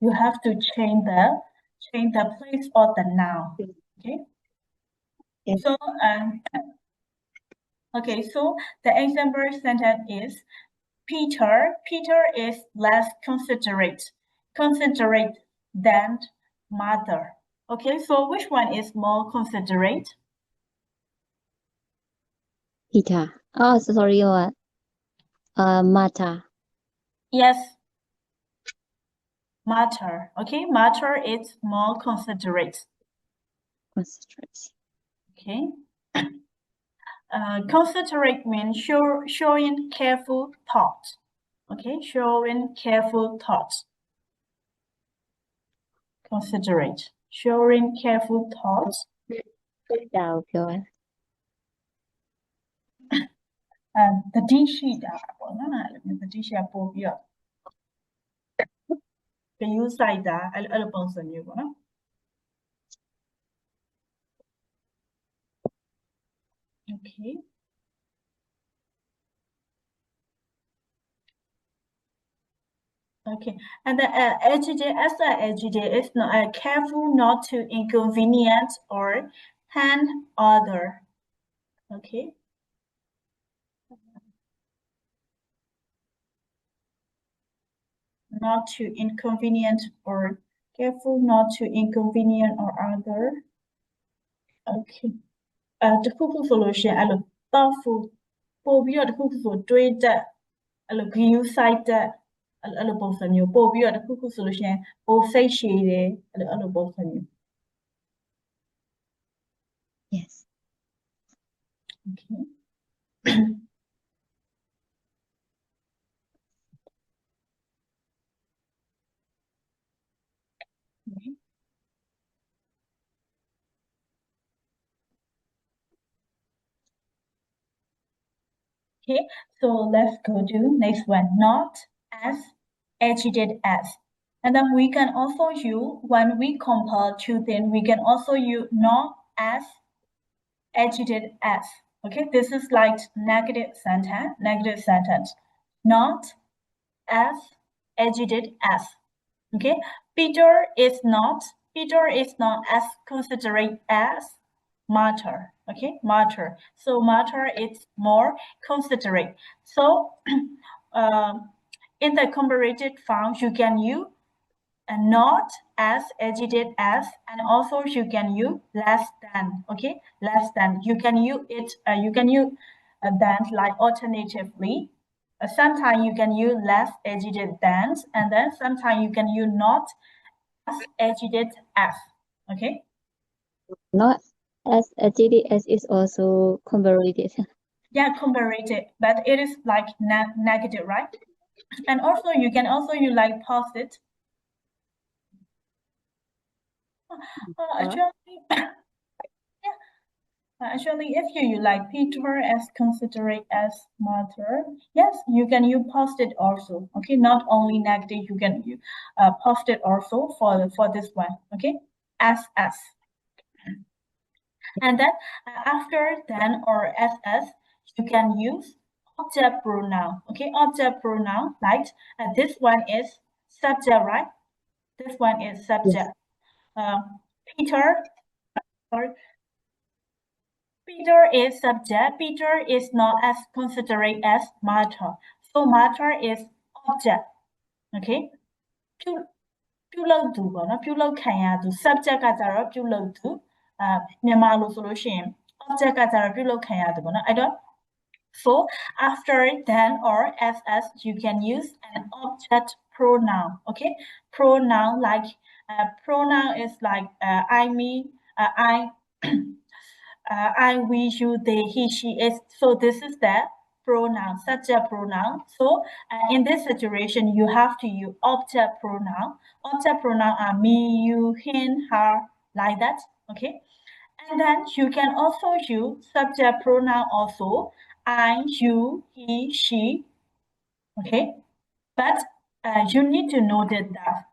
you have to change the place of the noun. Okay. Yes. So so the example sentence is Peter is less considerate than mother. Okay, so which one is more considerate? Peter. Oh, sorry, Martha. Yes, mother. Okay, mother is more considerate. Considerate. Okay. Considerate means showing careful thought. Okay, showing careful thought. Considerate, showing careful thought. တတိရှိတာပေါ့နော်အဲ့လိုတတိရှိပို့ပြီးတော့ဂယုစိုက်တာအဲ့လိုပုံစံမျိုးပေါ့နော် Okay. Okay, and the adjective as the adjective is not careful not to inconvenience or harm other. Okay. Not to inconvenience or careful not to inconvenience or other. Okay. တခုခုဆိုလို့ရှိရင်အဲ့လို thoughtful ပို့ပြီးတော့တခုခုဆိုတွေးတတ်အဲ့လို view site တက်အဲ့လိုပုံစံမျိုးပို့ပြီးတော့တခုခုဆိုလို့ရှိရင်ပိုစိတ်ရှည်တယ်အဲ့လိုပုံစံမျိုး Yes. Okay. Okay, so let's go to next one. Not as, agitated as. And then we can also use, when we compare two things, we can also use not as, agitated as. Okay, this is like negative sentence. Not as, agitated as. Okay, Peter is not as considerate as Martha. Okay, Martha. So Martha is more considerate. So in the comparative form, you can use not as, agitated as, and also you can use less than. Okay, less than. You can use it. You can use than like alternatively. Sometimes you can use less agitated than, and then sometimes you can use not as agitated as. Okay. Not as agitated as is also comparative. Yeah, comparative, but it is like negative, right? And also you can also use like positive. Actually, if you like Peter as considerate as Martha, yes, you can use positive also. Okay, not only negative, you can use positive also for this one. Okay, as. And then after then or as, you can use object pronoun. Okay, object pronoun, like this one is subject, right? This one is subject. Peter is subject. Peter is not as considerate as Martha. So Martha is object. Okay. ပြုလုပ်သူပေါ့နော်ပြုလုပ်ခံရသူ subject ကကြတော့ပြုလုပ်သူမြန်မာလိုဆိုလို့ရှိရင် object ကကြတော့ပြုလုပ်ခံရသူပေါ့နော်အဲ့တော့ so after then or as you can use an object pronoun. Okay, pronoun like pronoun is like I, me, I, we, you, they, he, she, it. So this is the pronoun, subject pronoun. So in this situation, you have to use object pronoun. Object pronoun are me, you, him, her, like that. Okay, and then you can also use subject pronoun also. I, you, he, she. Okay, but you need to note that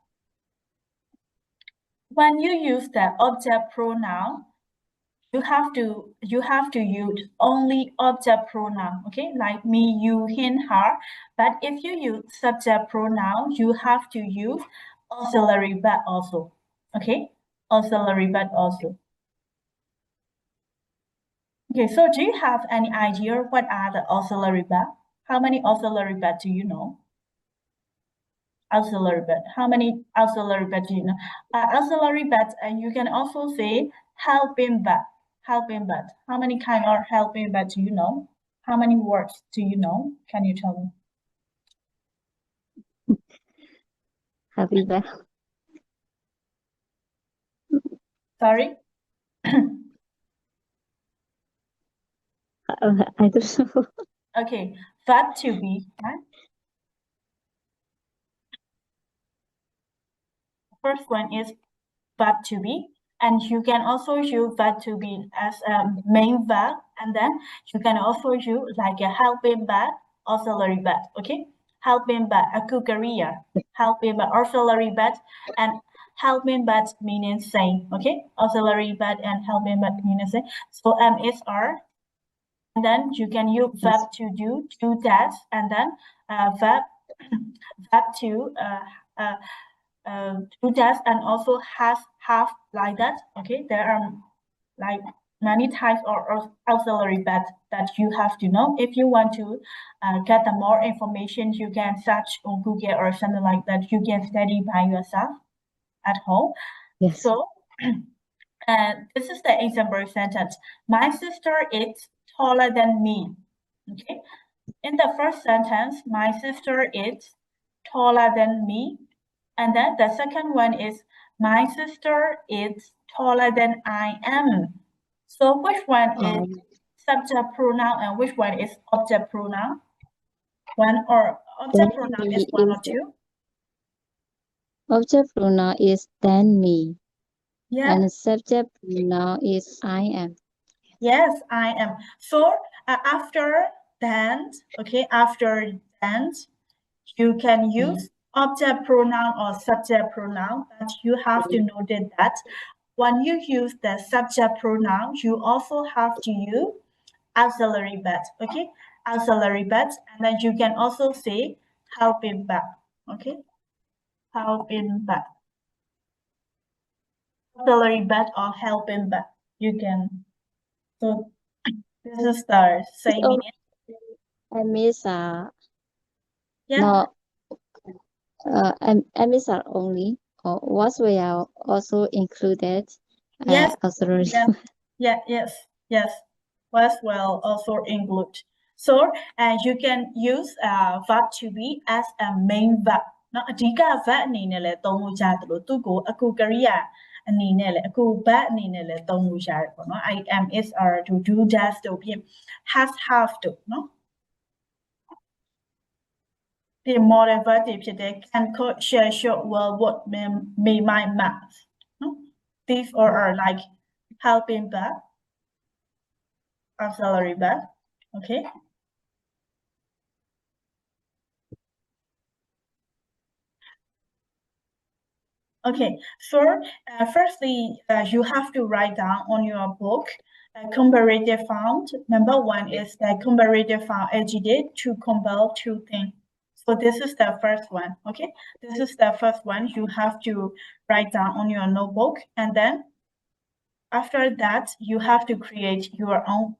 when you use the object pronoun, you have to use only object pronoun. Okay, like me, you, him, her. But if you use subject pronoun, you have to use auxiliary verb also. Okay, auxiliary verb also. Okay, so do you have any idea what are the auxiliary verb? How many auxiliary verb do you know? Auxiliary verb. How many auxiliary verb do you know? Auxiliary verb, and you can also say helping verb. Helping verb. How many kind of helping verb do you know? How many words do you know? Can you tell me? Happy back. Sorry. I don't know. Okay, verb to be. Right? First one is verb to be, and you can also use verb to be as a main verb, and then you can also use like a helping verb, auxiliary verb. Okay, helping verb, aku career, helping verb, auxiliary verb, and helping verb meaning same. Okay, auxiliary verb and helping verb meaning same. So MSR, and then you can use verb to do that, and then verb to do that, and also have like that. Okay, there are like many types of auxiliary verb that you have to know. If you want to get the more information, you can search on Google or something like that. You can study by yourself at home. Yes. So, and this is the example sentence. My sister is taller than me. Okay. In the first sentence, my sister is taller than me. And then the second one is, my sister is taller than I am. So which one is subject pronoun and which one is object pronoun? One or object pronoun is one or two? Object pronoun is than me. Yeah. And subject pronoun is I am. Yes, I am. So after then, okay, after then, you can use object pronoun or subject pronoun, but you have to note that when you use the subject pronoun, you also have to use auxiliary verb, okay? Auxiliary verb, and then you can also say helping verb, okay? Helping verb. Auxiliary verb or helping verb. You can. So this is the same meaning. I miss Yeah. no I miss are only or was we are also included Yes. auxiliary. Yes. Was well also include. So you can use verb to be as a main verb เนาะအဓိက verb အနေနဲ့လည်းသုံးလို့ရတယ်လို့သူ့ကိုအခုကရိယာအနေနဲ့လည်းအခု verb အနေနဲ့လည်းသုံးလို့ရတယ်ပေါ့နော် I am is are to do does တို့ဖြင့် has have တို့เนาะဒီ model verb တွေဖြစ်တဲ့ can could share should will would may might must เนาะ these are like helping verb auxiliary verb. Okay. Okay. So firstly, you have to write down on your book comparative found. Number one is the comparative found agitated to compare two things. So this is the first one. Okay. This is the first one. You have to write down on your notebook, and then after that, you have to create your own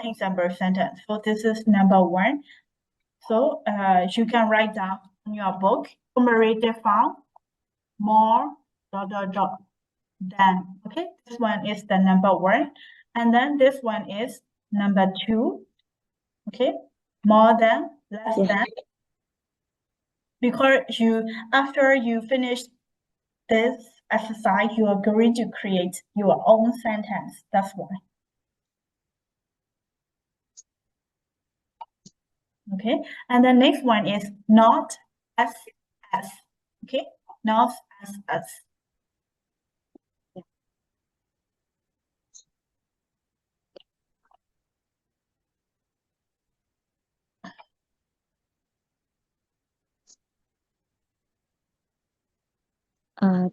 example sentence. So this is number one. So you can write down in your book comparative found more ... than. Okay, this one is the number one, and then this one is number two. Okay, more than, less than. Because after you finish this exercise, you are going to create your own sentence. That's why. Okay, and the next one is not as. Okay, not as.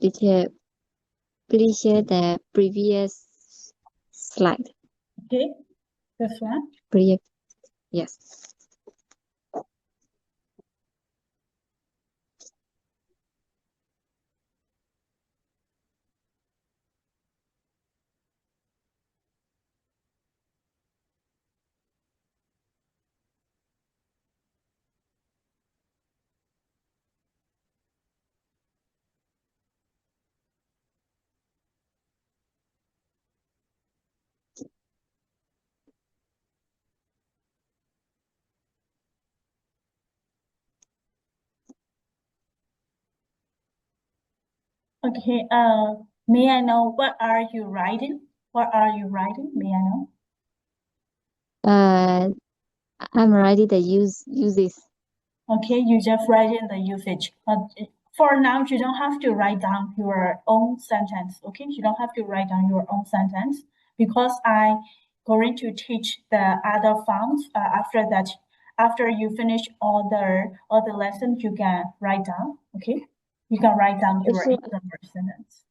Teacher, please share the previous slide. Okay, this one. Yes. Okay, may I know what are you writing? What are you writing? May I know? I'm writing the uses. Okay, you just write in the usage. For now, you don't have to write down your own sentence. Okay, you don't have to write down your own sentence because I'm going to teach the other fonts. After that, after you finish all the lessons, you can write down. Okay, you can write down If your so, example sentence.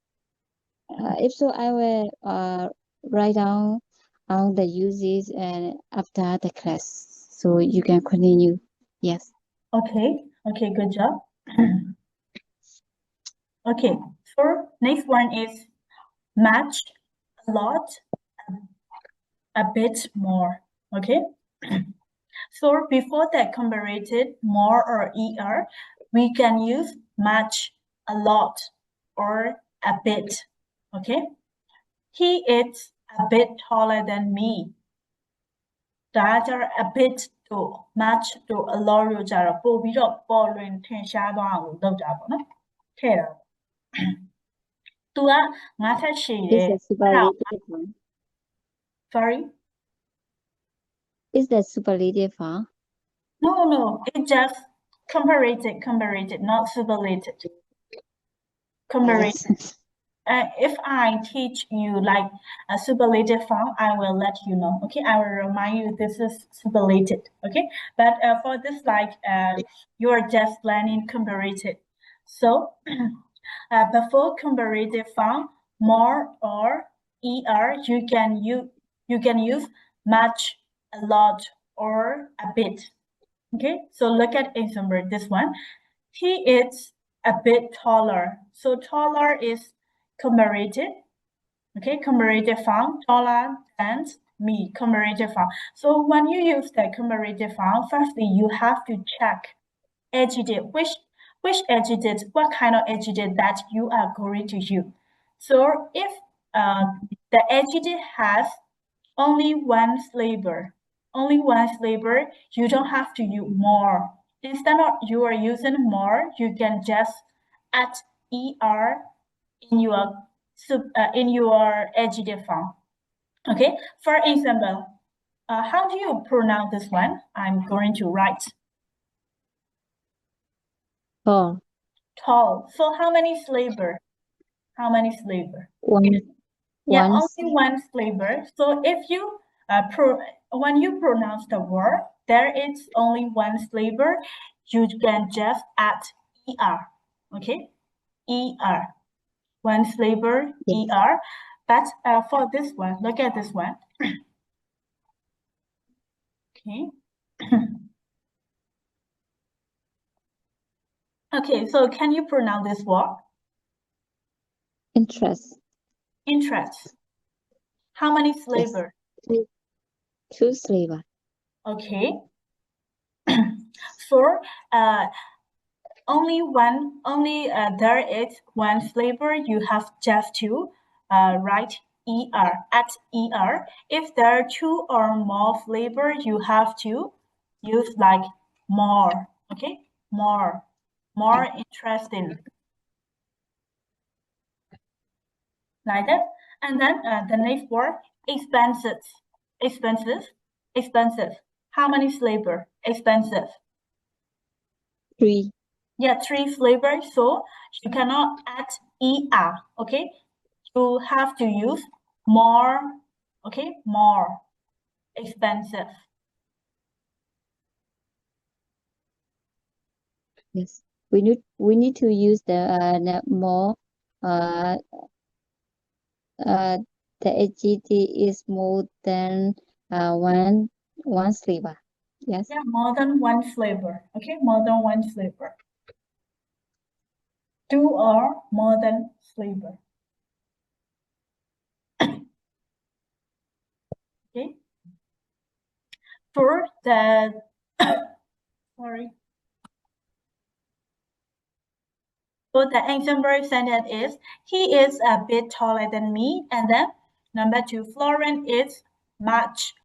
if so, I will write down all the uses and after the class, so you can continue. Yes. Okay, okay, good job. Okay, so next one is match a lot, a bit more. Okay. So before that comparative more or er, we can use much, a lot, or a bit. Okay. He is a bit taller than me. ဒါကကြတော့ a bit တို့ much တို့ a lot တို့ကြတော့ပို့ပြီးတော့ပေါ်လွင်ထင်ရှားသွားအောင်လုပ်တာပေါ့နော်ထည့်တာပေါ့သူကငါထက်ရှည်တယ် Is the superlative form? sorry Is the superlative form? no it just comparative not superlative comparative Yes. if I teach you like a superlative form, I will let you know. Okay, I will remind you this is superlative. Okay, but for this, like you're just learning comparative. So before comparative form, more or er, you can use much, a lot, or a bit. Okay, so look at example. This one, he is a bit taller. So taller is comparative. Okay, comparative form, taller than me, comparative form. So when you use the comparative form, firstly, you have to check adjective, which adjective, what kind of adjective that you are going to use. So if the adjective has only one syllable, you don't have to use more. Instead of you are using more, you can just add er in your adjective form. Okay, for example, how do you pronounce this one? I'm going to write Tall. tall. So how many syllable? How many syllable? One. Yeah, Once. only one syllable. So if you when you pronounce the word, there is only one syllable. You can just add er. Okay, er. One syllable, Yes. er. But for this one, look at this one. Okay. Okay, so can you pronounce this word? Interest. Interest. How many syllables? Yes. Two syllable. Okay. So there is one syllable. You have just to write er at er. If there are two or more syllables, you have to use like more. Okay, more interesting. Like that. And then the next word, expensive. Expensive. How many syllables? Expensive. Three. Yeah, three syllables. So you cannot add er. Okay, you have to use more. Okay, more expensive. Yes. We need to use the more the adjective is more than one syllable. Yes. Yeah, more than one syllable. Okay, more than one syllable. Two or more than syllable. Okay. For the sorry. So the example sentence is, he is a bit taller than me. And then number two, Florence is much